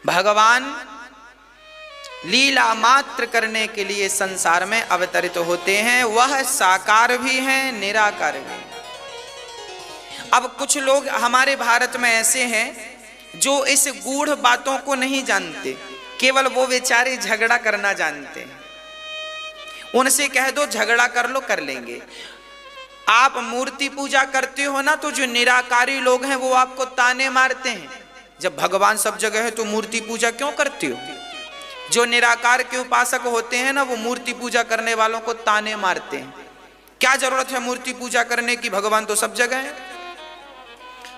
भगवान लीला मात्र करने के लिए संसार में अवतरित होते हैं। वह साकार भी हैं, निराकार भी। अब कुछ लोग हमारे भारत में ऐसे हैं जो इस गूढ़ बातों को नहीं जानते, केवल वो बेचारे झगड़ा करना जानते हैं। उनसे कह दो झगड़ा कर लो, कर लेंगे। आप मूर्ति पूजा करते हो ना, तो जो निराकारी लोग हैं वो आपको ताने मारते हैं, जब भगवान सब जगह है तो मूर्ति पूजा क्यों करते हो। जो निराकार के उपासक होते हैं ना, वो मूर्ति पूजा करने वालों को ताने मारते हैं। क्या जरूरत है मूर्ति पूजा करने की, भगवान तो सब जगह है।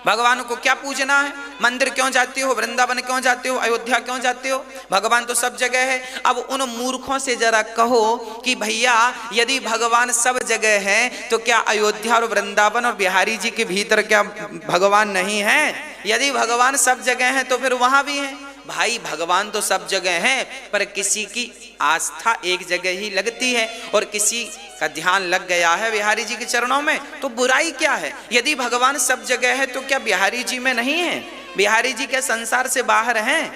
भगवान को क्या पूजना है, मंदिर क्यों जाते हो, वृंदावन क्यों जाते हो, अयोध्या क्यों जाते हो, भगवान तो सब जगह है। अब उन मूर्खों से जरा कहो कि भैया यदि भगवान सब जगह है तो क्या अयोध्या और वृंदावन और बिहारी जी के भीतर क्या भगवान नहीं है। यदि भगवान सब जगह है तो फिर वहां भी है। भाई भगवान तो सब जगह है, पर किसी की आस्था एक जगह ही लगती है और किसी का ध्यान लग गया है बिहारी जी के चरणों में, तो बुराई क्या है। यदि भगवान सब जगह है तो क्या बिहारी जी में नहीं है। बिहारी जी क्या संसार से बाहर हैं,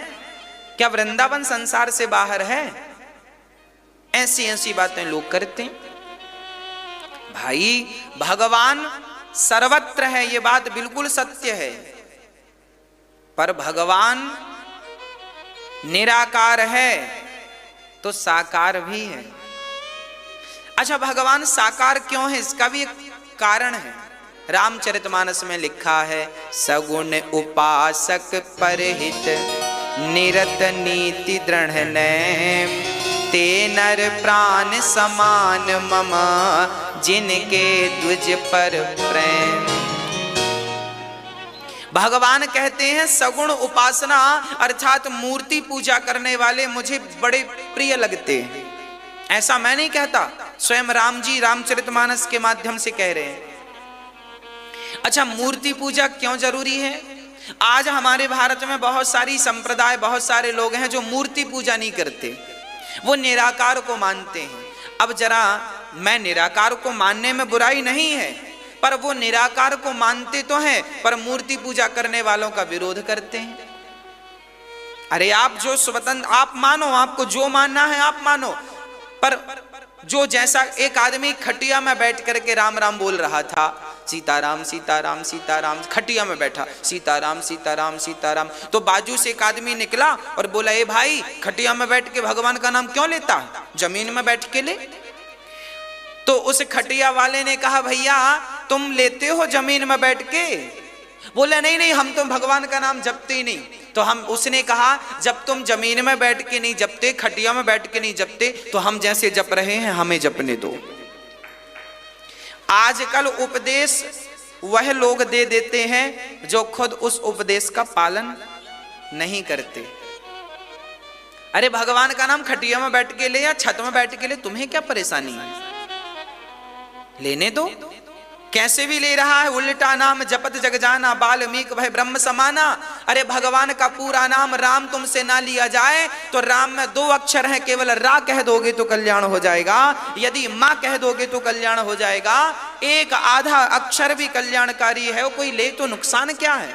क्या वृंदावन संसार से बाहर है। ऐसी ऐसी बातें लोग करते हैं। भाई भगवान सर्वत्र है, ये बात बिल्कुल सत्य है, पर भगवान निराकार है तो साकार भी है। अच्छा, भगवान साकार क्यों है, इसका भी एक कारण है। रामचरितमानस में लिखा है, सगुण उपासक परहित निरत नीति दृढ़ ने, ते नर प्राण समान मम जिनके द्विज पर प्रेम। भगवान कहते हैं सगुण उपासना अर्थात मूर्ति पूजा करने वाले मुझे बड़े प्रिय लगते हैं। ऐसा मैं नहीं कहता, स्वयं राम जी रामचरितमानस के माध्यम से कह रहे हैं। अच्छा, मूर्ति पूजा क्यों जरूरी है। आज हमारे भारत में बहुत सारी संप्रदाय, बहुत सारे लोग हैं जो मूर्ति पूजा नहीं करते, वो निराकार को मानते हैं। अब जरा, मैं निराकार को मानने में बुराई नहीं है, पर वो निराकार को मानते तो हैं पर मूर्ति पूजा करने वालों का विरोध करते हैं। अरे आप जो स्वतंत्र, आप मानो, आपको जो मानना है आप मानो, पर जो जैसा एक आदमी खटिया में बैठ करके राम राम बोल रहा था, सीताराम सीताराम सीताराम, खटिया में बैठा सीताराम सीताराम सीताराम, तो बाजू से एक आदमी निकला और बोला, ए भाई खटिया में बैठ के भगवान का नाम क्यों लेता है, जमीन में बैठ के ले। तो उस खटिया वाले ने कहा, भैया तुम लेते हो जमीन में बैठ के। बोले नहीं नहीं, हम तो भगवान का नाम जपते ही नहीं। तो उसने कहा, जब तुम जमीन में बैठ के नहीं जपते, खटिया में बैठ के नहीं जपते, तो हम जैसे जप रहे हैं हमें जपने दो। आजकल उपदेश वह लोग दे देते हैं जो खुद उस उपदेश का पालन नहीं करते। अरे भगवान का नाम खटिया में बैठ के ले या छत में बैठ के ले, तुम्हें क्या परेशानी है, लेने दो। कैसे भी ले रहा है, उल्टा नाम जपत जग जाना, बाल्मीकि भय ब्रह्म समाना। अरे भगवान का पूरा नाम राम तुमसे ना लिया जाए तो राम में 2 अक्षर हैं, केवल रा कह दोगे तो कल्याण हो जाएगा, यदि मां कह दोगे तो कल्याण हो जाएगा। एक आधा अक्षर भी कल्याणकारी है, वो कोई ले तो नुकसान क्या है।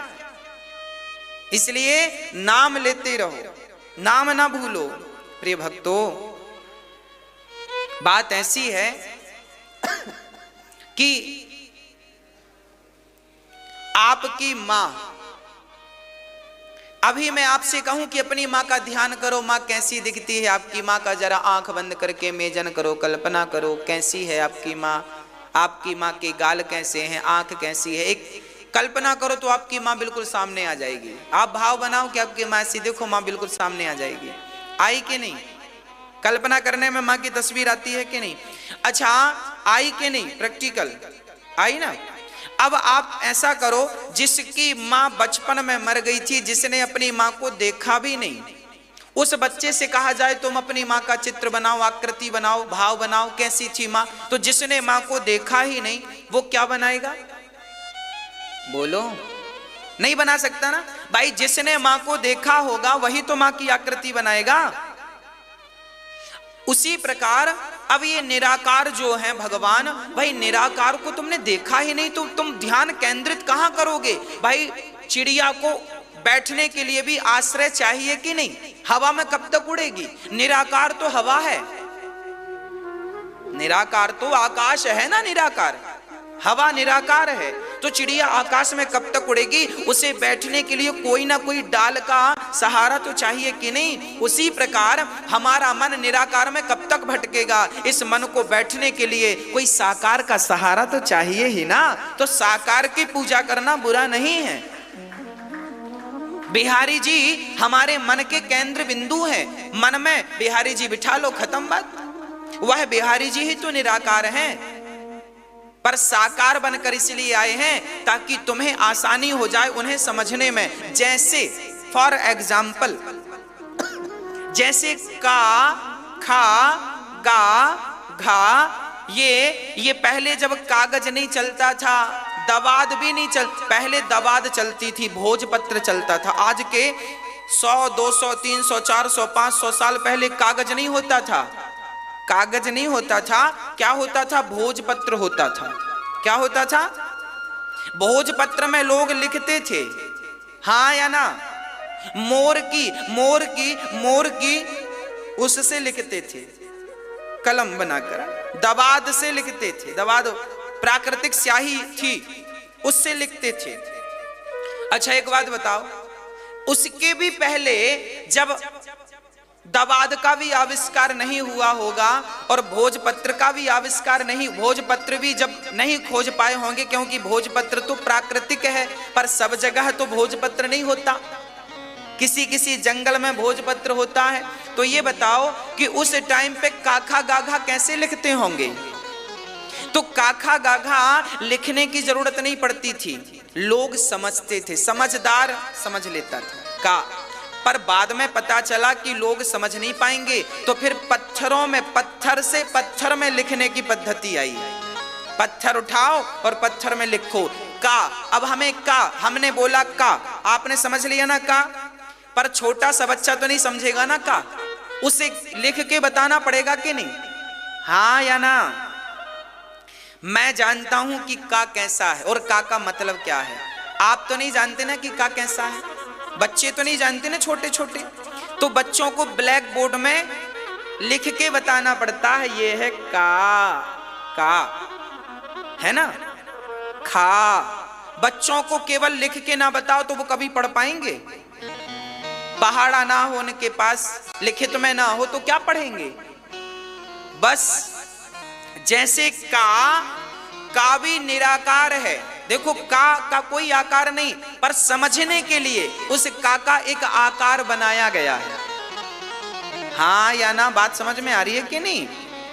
इसलिए नाम लेते रहो, नाम ना भूलो। प्रिय भक्तों, बात ऐसी है कि आपकी मां, अभी मैं आपसे कहूं कि अपनी मां का ध्यान करो, मां कैसी दिखती है आपकी मां का, जरा आंख बंद करके मेजन करो, कल्पना करो कैसी है आपकी मां, आपकी मां के गाल कैसे हैं, आंख कैसी है, एक कल्पना करो तो आपकी मां बिल्कुल सामने आ जाएगी। आप भाव बनाओ कि आपकी मां ऐसी देखो, मां बिल्कुल सामने आ जाएगी। आई कि नहीं, कल्पना करने में मां की तस्वीर आती है कि नहीं। अच्छा, आई कि नहीं, प्रैक्टिकल आई ना। अब आप ऐसा करो, जिसकी मां बचपन में मर गई थी, जिसने अपनी मां को देखा भी नहीं, उस बच्चे से कहा जाए तुम अपनी मां का चित्र बनाओ, आकृति बनाओ, भाव बनाओ, कैसी थी मां, तो जिसने मां को देखा ही नहीं वो क्या बनाएगा, बोलो, नहीं बना सकता ना भाई। जिसने मां को देखा होगा वही तो मां की आकृति बनाएगा। उसी प्रकार अब ये निराकार जो है भगवान, भाई निराकार को तुमने देखा ही नहीं तो तुम ध्यान केंद्रित कहां करोगे। भाई चिड़िया को बैठने के लिए भी आश्रय चाहिए कि नहीं? हवा में कब तक उड़ेगी? निराकार तो हवा है, निराकार तो आकाश है ना, निराकार हवा निराकार है। तो चिड़िया आकाश में कब तक उड़ेगी? उसे बैठने के लिए कोई ना कोई डाल का सहारा तो चाहिए कि नहीं? उसी प्रकार हमारा मन निराकार में कब तक भटकेगा? इस मन को बैठने के लिए कोई साकार का सहारा तो चाहिए ही ना। तो साकार की पूजा करना बुरा नहीं है। बिहारी जी हमारे मन के केंद्र बिंदु हैं। मन में बिहारी जी बिठा लो, खत्म बात। वह बिहारी जी ही तो निराकार हैं, पर साकार बनकर इसलिए आए हैं ताकि तुम्हें आसानी हो जाए उन्हें समझने में। जैसे फॉर एग्जाम्पल, जैसे का, खा, गा, घा, ये पहले जब कागज नहीं चलता था, दवाद भी नहीं चल, पहले दवाद चलती थी, भोजपत्र चलता था। आज के 100, 200, 300, 400, 500 साल पहले कागज नहीं होता था, कागज नहीं होता था। क्या होता था? भोजपत्र होता था। क्या होता था? भोजपत्र में लोग लिखते थे, हाँ या ना? मोर की उससे लिखते थे, कलम बनाकर। दवाद से लिखते थे, दवाद प्राकृतिक स्याही थी, उससे लिखते थे। अच्छा एक बात बताओ, उसके भी पहले जब दवाद का भी आविष्कार नहीं हुआ होगा और भोजपत्र का भी आविष्कार नहीं, भोजपत्र भी जब नहीं खोज पाए होंगे, क्योंकि भोजपत्र तो प्राकृतिक है, पर सब जगह तो भोजपत्र नहीं होता, किसी किसी जंगल में भोजपत्र होता है। तो ये बताओ कि उस टाइम पे काखा गाघा कैसे लिखते होंगे? तो काखा गाघा लिखने की जरूरत नहीं पड़ती थी, लोग समझते थे, समझदार समझ लेता था का। पर बाद में पता चला कि लोग समझ नहीं पाएंगे, तो फिर पत्थरों में, पत्थर से पत्थर में लिखने की पद्धति आई। पत्थर उठाओ और पत्थर में लिखो का। अब हमें का, हमने बोला का, आपने समझ लिया ना का, पर छोटा सा बच्चा तो नहीं समझेगा ना का, उसे लिख के बताना पड़ेगा कि नहीं? हाँ या ना? मैं जानता हूं कि का कैसा है और का मतलब क्या है। आप तो नहीं जानते ना कि का कैसा है, बच्चे तो नहीं जानते ना, छोटे छोटे। तो बच्चों को ब्लैक बोर्ड में लिख के बताना पड़ता है, ये है का है ना, खा। बच्चों को केवल लिख के ना बताओ तो वो कभी पढ़ पाएंगे? पहाड़ा ना हो उनके पास, लिखित में ना हो तो क्या पढ़ेंगे? बस जैसे का भी निराकार है। देखो का कोई आकार नहीं, पर समझने के लिए उस का एक आकार बनाया गया है। हाँ या ना? बात समझ में आ रही है कि नहीं?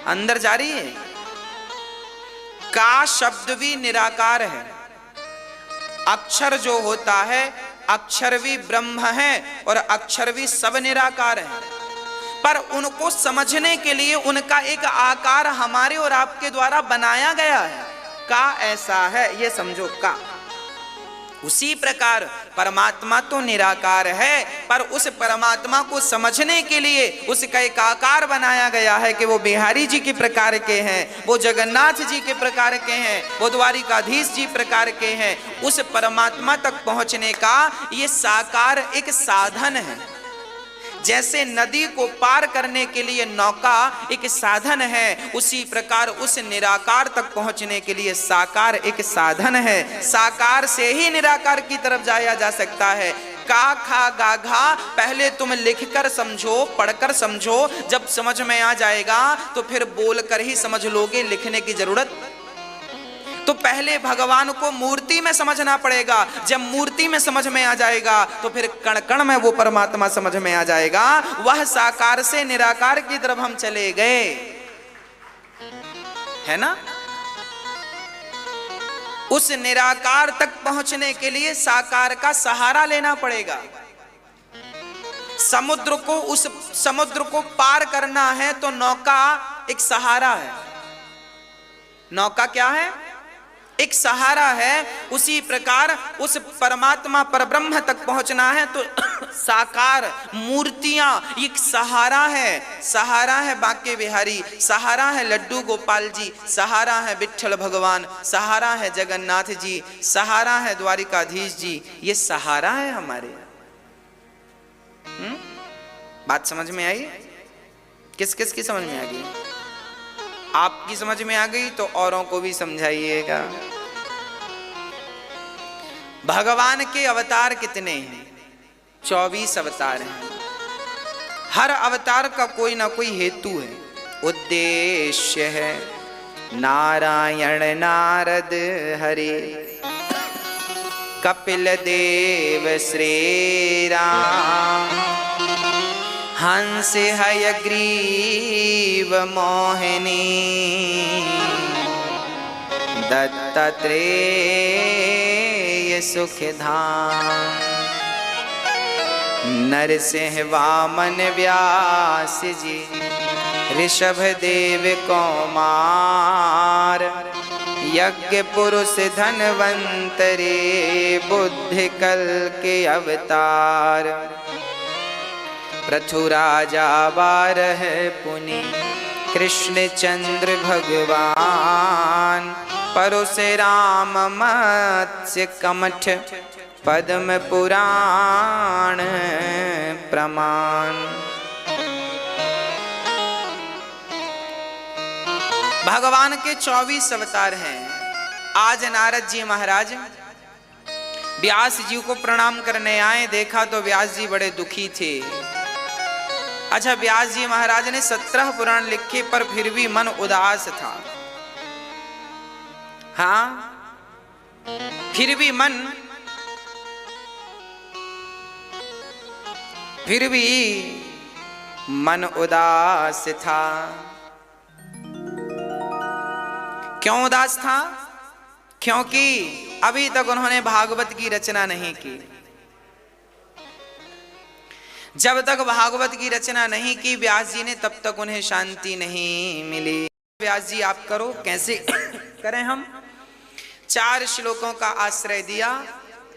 अंदर जा रही है? का शब्द भी निराकार है। अक्षर जो होता है, अक्षर भी ब्रह्म है और अक्षर भी सब निराकार है, पर उनको समझने के लिए उनका एक आकार हमारे और आपके द्वारा बनाया गया है। का ऐसा है, ये समझो का। उसी प्रकार परमात्मा तो निराकार है, पर उस परमात्मा को समझने के लिए उसका एक आकार बनाया गया है कि वो बिहारी जी के प्रकार के हैं, वो जगन्नाथ जी के प्रकार के हैं, वो द्वारिकाधीश जी प्रकार के हैं। उस परमात्मा तक पहुंचने का ये साकार एक साधन है। जैसे नदी को पार करने के लिए नौका एक साधन है, उसी प्रकार उस निराकार तक पहुंचने के लिए साकार एक साधन है। साकार से ही निराकार की तरफ जाया जा सकता है। का खा गा घा पहले तुम लिखकर समझो, पढ़कर समझो, जब समझ में आ जाएगा तो फिर बोलकर ही समझ लोगे, लिखने की जरूरत। तो पहले भगवान को मूर्ति में समझना पड़ेगा, जब मूर्ति में समझ में आ जाएगा तो फिर कण कण में वो परमात्मा समझ में आ जाएगा। वह साकार से निराकार की तरफ हम चले गए, है ना? उस निराकार तक पहुंचने के लिए साकार का सहारा लेना पड़ेगा। उस समुद्र को पार करना है तो नौका एक सहारा है। नौका क्या है? एक सहारा है। उसी प्रकार उस परमात्मा परब्रह्म तक पहुंचना है तो साकार मूर्तियां एक सहारा है। सहारा है बांके बिहारी, सहारा है लड्डू गोपाल जी, सहारा है विट्ठल भगवान, सहारा है जगन्नाथ जी, सहारा है द्वारिकाधीश जी। ये सहारा है हमारे। बात समझ में आई? किस किस की समझ में आ गई? आपकी समझ में आ गई तो औरों को भी समझाइएगा। भगवान के अवतार कितने हैं? 24 अवतार हैं। हर अवतार का कोई ना कोई हेतु है, उद्देश्य है। नारायण, नारद, हरि, कपिल देव, श्री राम, हंस, हयग्रीव, मोहिनी, दत्तात्रेय, सुखधाम, नरसिंह, वामन, व्यास जी, ऋषभ देव, कौमार, यज्ञ पुरुष, धनवंतरी, बुद्धि कल के अवतार, पृथु राजा, बारह पुनि, कृष्ण चंद्र भगवान, परशुराम, मत्स्य, कमठ, पद्म पुराण, प्रमाण। भगवान के 24 अवतार हैं। आज नारद जी महाराज व्यास जी को प्रणाम करने आए, देखा तो व्यास जी बड़े दुखी थे। अच्छा, व्यास जी महाराज ने 17 पुराण लिखे पर फिर भी मन उदास था। हाँ, फिर भी मन उदास था। क्यों उदास था? क्योंकि अभी तक उन्होंने भागवत की रचना नहीं की। जब तक भागवत की रचना नहीं की व्यास जी ने, तब तक उन्हें शांति नहीं मिली। व्यास जी आप करो, कैसे करें हम? 4 श्लोकों का आश्रय दिया,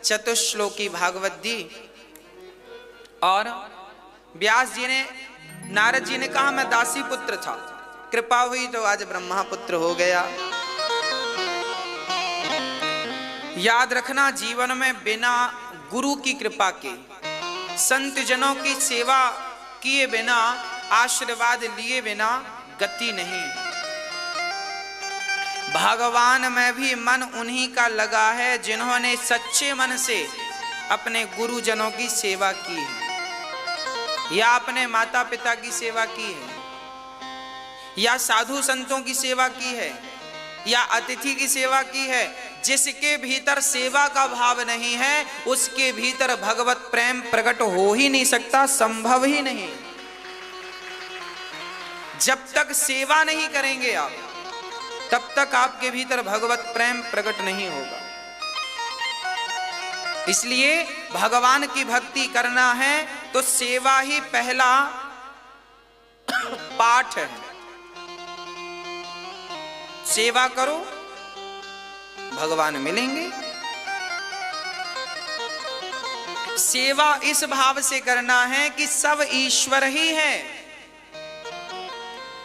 चतुश्लोकी भागवत दी, और व्यास जी ने, नारद जी ने कहा मैं दासी पुत्र था, कृपा हुई तो आज ब्रह्मा पुत्र हो गया। याद रखना, जीवन में बिना गुरु की कृपा के, संत जनों की सेवा किए बिना, आशीर्वाद लिए बिना गति नहीं। भगवान में भी मन उन्हीं का लगा है जिन्होंने सच्चे मन से अपने गुरुजनों की सेवा की है, या अपने माता पिता की सेवा की है, या साधु संतों की सेवा की है, या अतिथि की सेवा की है। जिसके भीतर सेवा का भाव नहीं है, उसके भीतर भगवत प्रेम प्रकट हो ही नहीं सकता, संभव ही नहीं। जब तक सेवा नहीं करेंगे आप, तब तक आपके भीतर भगवत प्रेम प्रकट नहीं होगा। इसलिए भगवान की भक्ति करना है तो सेवा ही पहला पाठ है। सेवा करो, भगवान मिलेंगे। सेवा इस भाव से करना है कि सब ईश्वर ही है।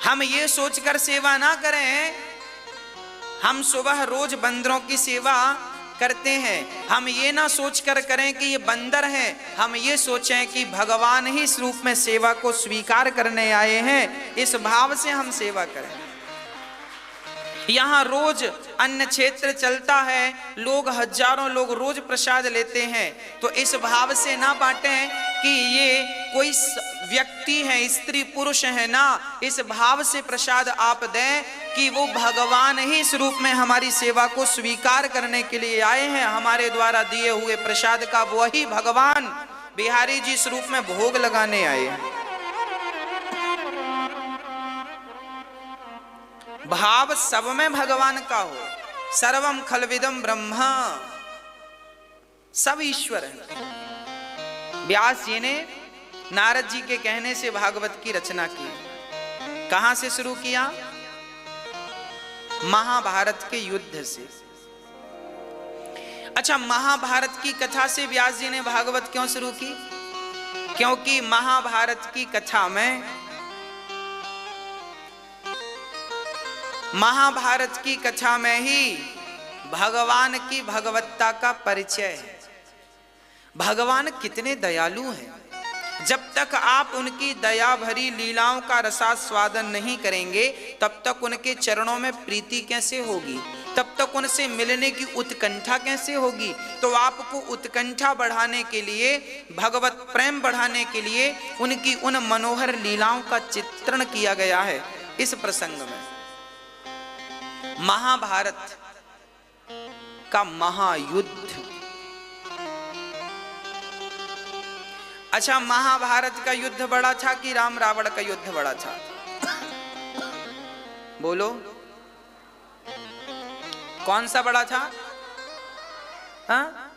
हम ये सोचकर सेवा ना करें, हम सुबह रोज बंदरों की सेवा करते हैं, हम ये ना सोचकर करें कि ये बंदर हैं, हम ये सोचें कि भगवान ही इस रूप में सेवा को स्वीकार करने आए हैं, इस भाव से हम सेवा करें। यहाँ रोज अन्न क्षेत्र चलता है, लोग हजारों लोग रोज प्रसाद लेते हैं, तो इस भाव से ना बांटें कि ये कोई व्यक्ति है, स्त्री पुरुष है ना, इस भाव से प्रसाद आप दें कि वो भगवान ही इस रूप में हमारी सेवा को स्वीकार करने के लिए आए हैं। हमारे द्वारा दिए हुए प्रसाद का वही भगवान बिहारी जी इस रूप में भोग लगाने आए हैं। भाव सब में भगवान का हो, सर्वम खलविदम ब्रह्मा, सब ईश्वर है। व्यास जी ने नारद जी के कहने से भागवत की रचना की। कहां से शुरू किया? महाभारत के युद्ध से। अच्छा, महाभारत की कथा से व्यास जी ने भागवत क्यों शुरू की? क्योंकि महाभारत की कथा में, महाभारत की कथा में ही भगवान की भगवत्ता का परिचय है। भगवान कितने दयालु हैं, जब तक आप उनकी दया भरी लीलाओं का रसास्वादन नहीं करेंगे तब तक उनके चरणों में प्रीति कैसे होगी, तब तक उनसे मिलने की उत्कंठा कैसे होगी। तो आपको उत्कंठा बढ़ाने के लिए, भगवत प्रेम बढ़ाने के लिए उनकी उन मनोहर लीलाओं का चित्रण किया गया है इस प्रसंग में। महाभारत का महायुद्ध। अच्छा, महाभारत का युद्ध बड़ा था कि राम रावण का युद्ध बड़ा था? बोलो, कौन सा बड़ा था? हाँ,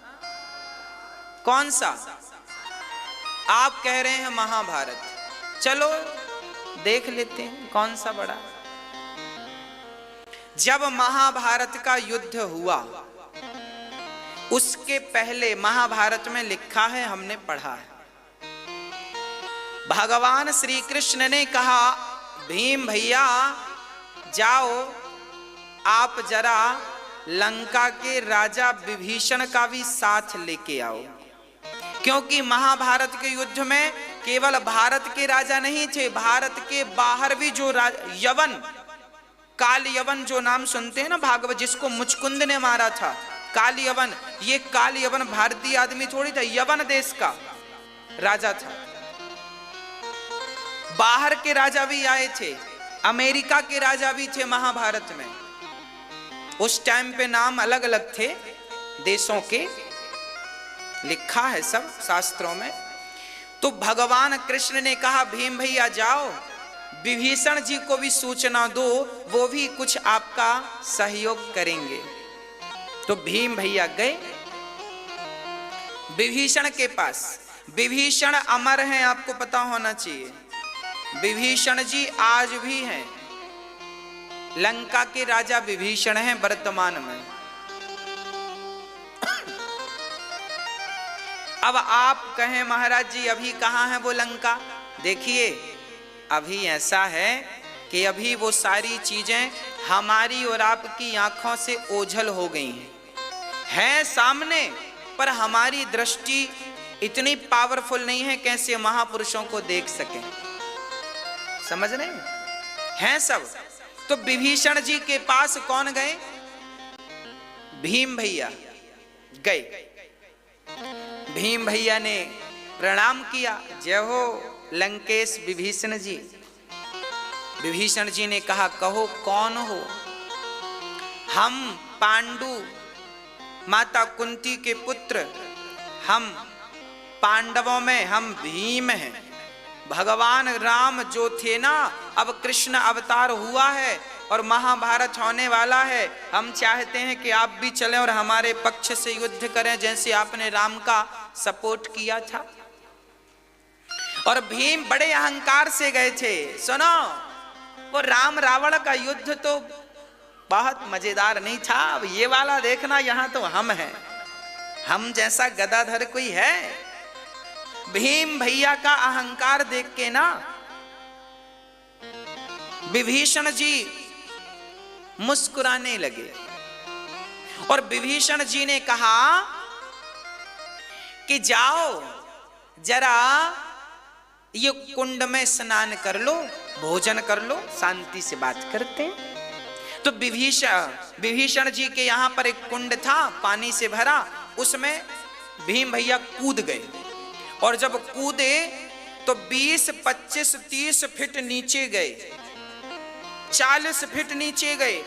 कौन सा? आप कह रहे हैं महाभारत, चलो देख लेते हैं कौन सा बड़ा। जब महाभारत का युद्ध हुआ उसके पहले महाभारत में लिखा है, हमने पढ़ा है, भगवान श्री कृष्ण ने कहा भीम भैया जाओ आप जरा लंका के राजा विभीषण का भी साथ लेके आओ, क्योंकि महाभारत के युद्ध में केवल भारत के राजा नहीं थे, भारत के बाहर भी जो यवन, काल यवन जो नाम सुनते हैं ना भागवत, जिसको मुचकुंद ने मारा था, काल यवन, ये काल यवन भारतीय आदमी थोड़ी था, यवन देश का राजा था। बाहर के राजा भी आए थे, अमेरिका के राजा भी थे महाभारत में। उस टाइम पे नाम अलग अलग थे देशों के, लिखा है सब शास्त्रों में। तो भगवान कृष्ण ने कहा भीम भैया जाओ विभीषण जी को भी सूचना दो, वो भी कुछ आपका सहयोग करेंगे। तो भीम भैया गए विभीषण के पास। विभीषण अमर हैं, आपको पता होना चाहिए, विभीषण जी आज भी हैं, लंका के राजा विभीषण हैं वर्तमान में। अब आप कहें महाराज जी अभी कहां है वो लंका? देखिए अभी ऐसा है कि अभी वो सारी चीजें हमारी और आपकी आंखों से ओझल हो गई हैं सामने, पर हमारी दृष्टि इतनी पावरफुल नहीं है कैसे महापुरुषों को देख सकें, समझ रहे हैं सब। तो विभीषण जी के पास कौन गए? भीम भैया गए। भीम भैया ने प्रणाम किया, जय हो लंकेश विभीषण जी। विभीषण जी ने कहा कहो कौन हो? हम पांडु माता कुंती के पुत्र, हम पांडवों में हम भीम हैं। भगवान राम जो थे ना, अब कृष्ण अवतार हुआ है और महाभारत होने वाला है। हम चाहते हैं कि आप भी चलें और हमारे पक्ष से युद्ध करें, जैसे आपने राम का सपोर्ट किया था। और भीम बड़े अहंकार से गए थे। सुनो, वो राम रावण का युद्ध तो बहुत मजेदार नहीं था, अब ये वाला देखना, यहां तो हम हैं, हम जैसा गदाधर कोई है? भीम भैया का अहंकार देख के ना विभीषण जी मुस्कुराने लगे और विभीषण जी ने कहा कि जाओ जरा ये कुंड में स्नान कर लो, भोजन कर लो, शांति से बात करते हैं। तो विभीषण जी के यहां पर एक कुंड था पानी से भरा, उसमें भीम भैया कूद गए और जब कूदे तो 20, 25, 30 फीट नीचे गए, 40 फीट नीचे गए,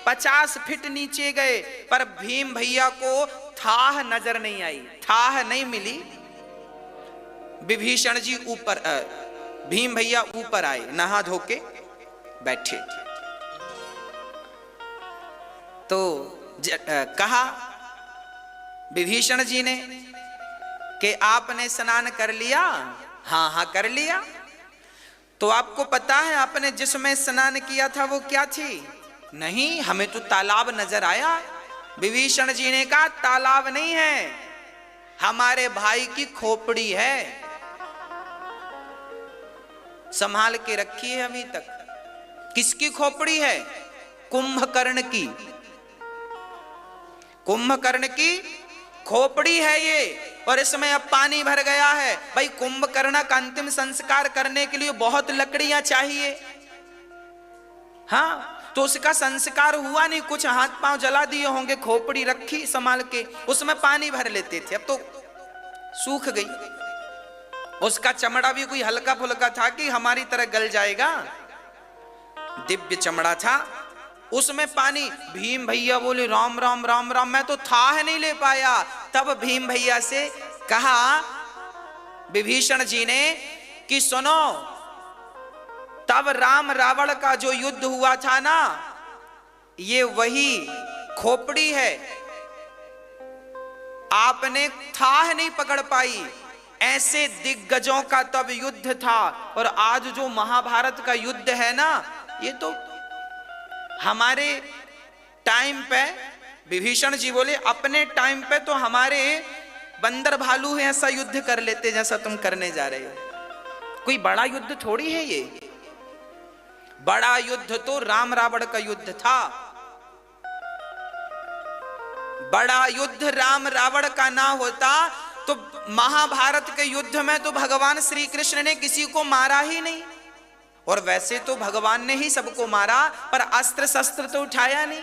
50 फीट नीचे गए, पर भीम भैया को थाह नजर नहीं आई, थाह नहीं मिली। विभीषण जी ऊपर, भीम भैया ऊपर आए, नहा धो के बैठे। तो कहा विभीषण जी ने कि आपने स्नान कर लिया? हाँ हाँ कर लिया। तो आपको पता है आपने जिसमें स्नान किया था वो क्या थी? नहीं, हमें तो तालाब नजर आया। विभीषण जी ने कहा तालाब नहीं है, हमारे भाई की खोपड़ी है, संभाल के रखी है अभी तक। किसकी खोपड़ी है? कुंभकर्ण की, कुंभकर्ण की खोपड़ी है ये। और इसमें अब पानी भर गया है। भाई कुंभकर्ण का अंतिम संस्कार करने के लिए बहुत लकड़ियां चाहिए। हाँ, तो उसका संस्कार हुआ नहीं, कुछ हाथ पांव जला दिए होंगे, खोपड़ी रखी संभाल के, उसमें पानी भर लेते थे, अब तो सूख गई। उसका चमड़ा भी कोई हल्का फुल्का था कि हमारी तरह गल जाएगा, दिव्य चमड़ा था, उसमें पानी। भीम भैया बोले राम राम राम राम, मैं तो थाह नहीं ले पाया। तब भीम भैया से कहा विभीषण जी ने कि सुनो, तब राम रावण का जो युद्ध हुआ था ना, ये वही खोपड़ी है, आपने थाह नहीं पकड़ पाई। ऐसे दिग्गजों का तब युद्ध था, और आज जो महाभारत का युद्ध है ना, ये तो हमारे टाइम पे, विभीषण जी बोले अपने टाइम पे तो हमारे बंदर भालू है ऐसा युद्ध कर लेते जैसा तुम करने जा रहे हो। कोई बड़ा युद्ध थोड़ी है ये, बड़ा युद्ध तो राम रावण का युद्ध था। बड़ा युद्ध राम रावण का ना होता तो महाभारत के युद्ध में तो भगवान श्री कृष्ण ने किसी को मारा ही नहीं। और वैसे तो भगवान ने ही सबको मारा, पर अस्त्र शस्त्र तो उठाया नहीं।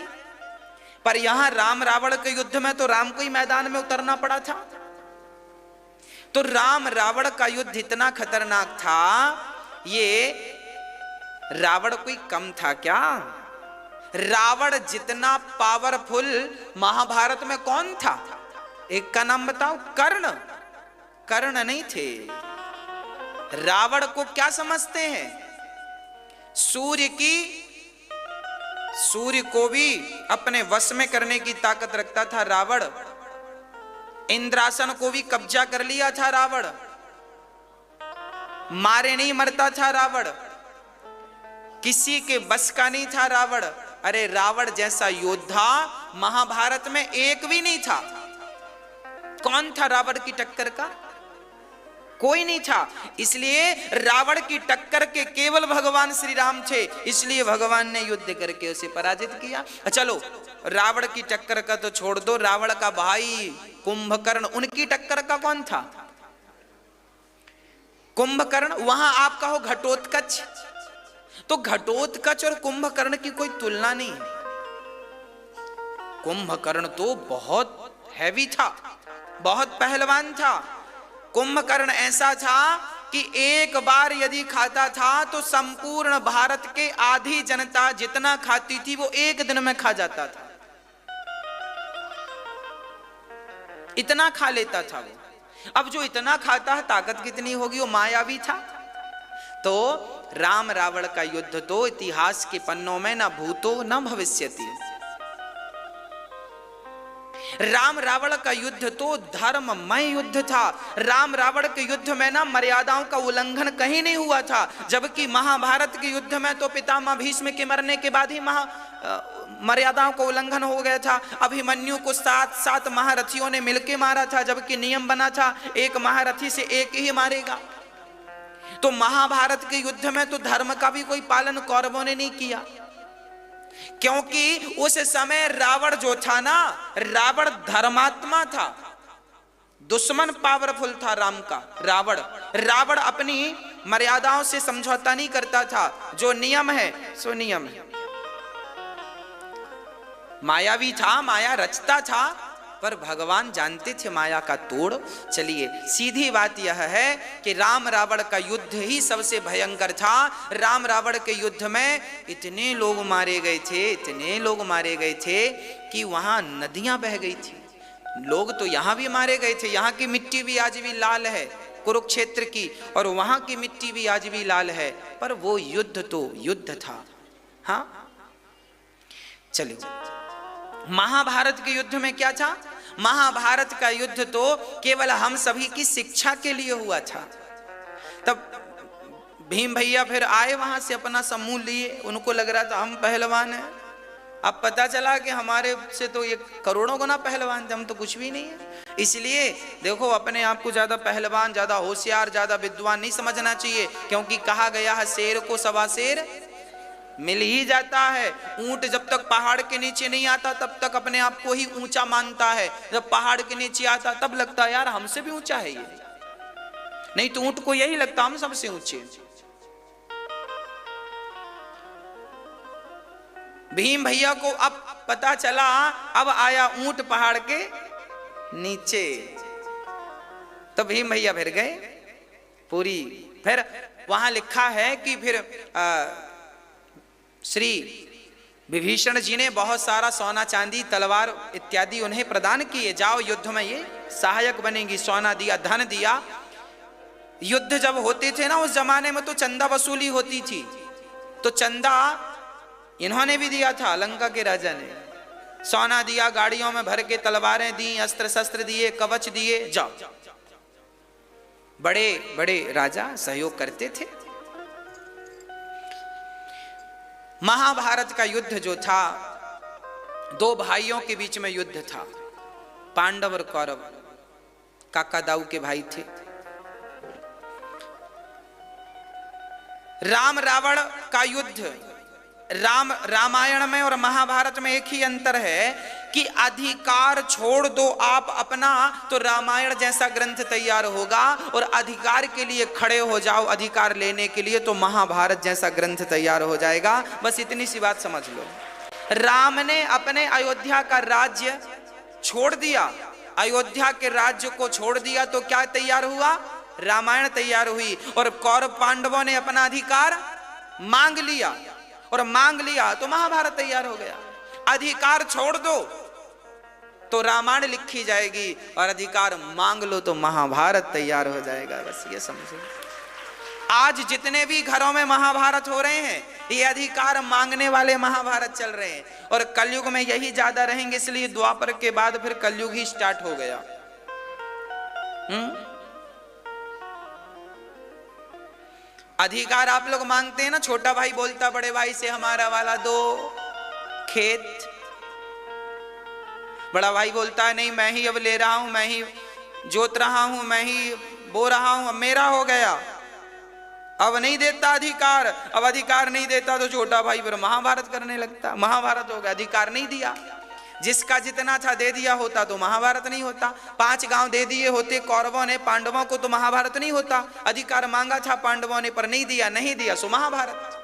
पर यहां राम रावण के युद्ध में तो राम को ही मैदान में उतरना पड़ा था। तो राम रावण का युद्ध इतना खतरनाक था, ये रावण कोई कम था क्या? रावण जितना पावरफुल महाभारत में कौन था? एक का नाम बताओ, कर्ण। कर्ण नहीं थे। रावण को क्या समझते हैं? सूर्य को भी अपने वश में करने की ताकत रखता था रावण। इंद्रासन को भी कब्जा कर लिया था रावण। मारे नहीं मरता था रावण, किसी के बस का नहीं था रावण। अरे रावण जैसा योद्धा महाभारत में एक भी नहीं था। कौन था रावण की टक्कर का? कोई नहीं था। इसलिए रावण की टक्कर के केवल भगवान श्री राम थे, इसलिए भगवान ने युद्ध करके उसे पराजित किया। चलो रावण की टक्कर का तो छोड़ दो, रावण का भाई कुंभकर्ण, उनकी टक्कर का कौन था? कुंभकर्ण। वहां आप कहो घटोत्कच, तो घटोत्कच और कुंभकर्ण की कोई तुलना नहीं। कुंभकर्ण तो बहुत हैवी था, बहुत पहलवान था। कुंभकर्ण ऐसा था कि एक बार यदि खाता था तो संपूर्ण भारत के आधी जनता जितना खाती थी वो एक दिन में खा जाता था, इतना खा लेता था वो। अब जो इतना खाता है ताकत कितनी होगी, वो मायावी था। तो राम रावण का युद्ध तो इतिहास के पन्नों में न भूतो न भविष्यति। राम रावण का युद्ध तो धर्ममय युद्ध था। राम रावण के युद्ध में ना मर्यादाओं का उल्लंघन कहीं नहीं हुआ था, जबकि महाभारत के युद्ध में तो पितामह भीष्म के मरने के बाद ही मर्यादाओं का उल्लंघन हो गया था। अभिमन्यु को 7 महारथियों ने मिलकर मारा था, जबकि नियम बना था एक महारथी से एक ही मारेगा। तो महाभारत के युद्ध में तो धर्म का भी कोई पालन कौरवों ने नहीं किया, क्योंकि उस समय रावण जो था ना, रावण धर्मात्मा था, दुश्मन पावरफुल था राम का। रावण अपनी मर्यादाओं से समझौता नहीं करता था, जो नियम है सो नियम है। मायावी था, माया रचता था, पर भगवान जानते थे माया का तोड़। चलिए सीधी बात यह है कि राम रावण का युद्ध ही सबसे भयंकर था। राम रावण के युद्ध में इतने लोग मारे गए थे, इतने लोग मारे गए थे कि वहां नदियां बह गई थी। लोग तो यहां भी मारे गए थे, यहां की मिट्टी भी आज भी लाल है कुरुक्षेत्र की, और वहां की मिट्टी भी आज भी लाल है, पर वो युद्ध तो युद्ध था। हाँ चलिए, महाभारत के युद्ध में क्या था? महाभारत का युद्ध तो केवल हम सभी की शिक्षा के लिए हुआ था। तब भीम भैया फिर आए वहां से, अपना समूह लिए, उनको लग रहा था हम पहलवान हैं। अब पता चला कि हमारे से तो ये करोड़ों गुना पहलवान थे, हम तो कुछ भी नहीं है। इसलिए देखो, अपने आप को ज्यादा पहलवान, ज्यादा होशियार, ज्यादा विद्वान नहीं समझना चाहिए, क्योंकि कहा गया है शेर को सवा शेर मिल ही जाता है। ऊंट जब तक पहाड़ के नीचे नहीं आता तब तक अपने आप को ही ऊंचा मानता है, जब पहाड़ के नीचे आता तब लगता है यार हमसे भी ऊंचा है ये। नहीं तो ऊंट को यही लगता हम सबसे ऊंचे। भीम भैया को अब पता चला, अब आया ऊंट पहाड़ के नीचे, तो भीम भैया फिर गए पूरी। फिर वहां लिखा है कि फिर श्री विभीषण जी ने बहुत सारा सोना चांदी तलवार इत्यादि उन्हें प्रदान किए, जाओ युद्ध में ये सहायक बनेंगी। सोना दिया, धन दिया। युद्ध जब होते थे ना उस जमाने में तो चंदा वसूली होती थी, तो चंदा इन्होंने भी दिया था, लंका के राजा ने सोना दिया, गाड़ियों में भर के तलवारें दी, अस्त्र शस्त्र दिए, कवच दिए, जाओ। बड़े बड़े राजा सहयोग करते थे। महाभारत का युद्ध जो था, दो भाइयों के बीच में युद्ध था, पांडव और कौरव, काका दाऊ के भाई थे। राम रावण का युद्ध, रामायण में और महाभारत में एक ही अंतर है कि अधिकार छोड़ दो आप अपना तो रामायण जैसा ग्रंथ तैयार होगा, और अधिकार के लिए खड़े हो जाओ अधिकार लेने के लिए तो महाभारत जैसा ग्रंथ तैयार हो जाएगा। बस इतनी सी बात समझ लो। राम ने अपने अयोध्या का राज्य छोड़ दिया, अयोध्या के राज्य को छोड़ दिया तो क्या तैयार हुआ? रामायण तैयार हुई। और कौरव पांडवों ने अपना अधिकार मांग लिया, और मांग लिया तो महाभारत तैयार हो गया। अधिकार छोड़ दो तो रामायण लिखी जाएगी, और अधिकार मांग लो तो महाभारत तैयार हो जाएगा। बस ये समझो। आज जितने भी घरों में महाभारत हो रहे हैं ये अधिकार मांगने वाले महाभारत चल रहे हैं, और कलयुग में यही ज्यादा रहेंगे, इसलिए द्वापर के बाद फिर कलयुग ही स्टार्ट हो गया। अधिकार आप लोग मांगते हैं ना, छोटा भाई बोलता बड़े भाई से हमारा वाला दो खेत, बड़ा भाई बोलता है नहीं मैं ही अब ले रहा हूं, मैं ही जोत रहा हूं, मैं ही बो रहा हूं, अब मेरा हो गया, अब नहीं देता अधिकार। अब अधिकार नहीं देता तो छोटा भाई फिर महाभारत करने लगता, महाभारत हो गया। अधिकार नहीं दिया, जिसका जितना था दे दिया होता तो महाभारत नहीं होता। 5 गांव दे दिए होते कौरवों ने पांडवों को तो महाभारत नहीं होता। अधिकार मांगा था पांडवों ने पर नहीं दिया, नहीं दिया सो महाभारत।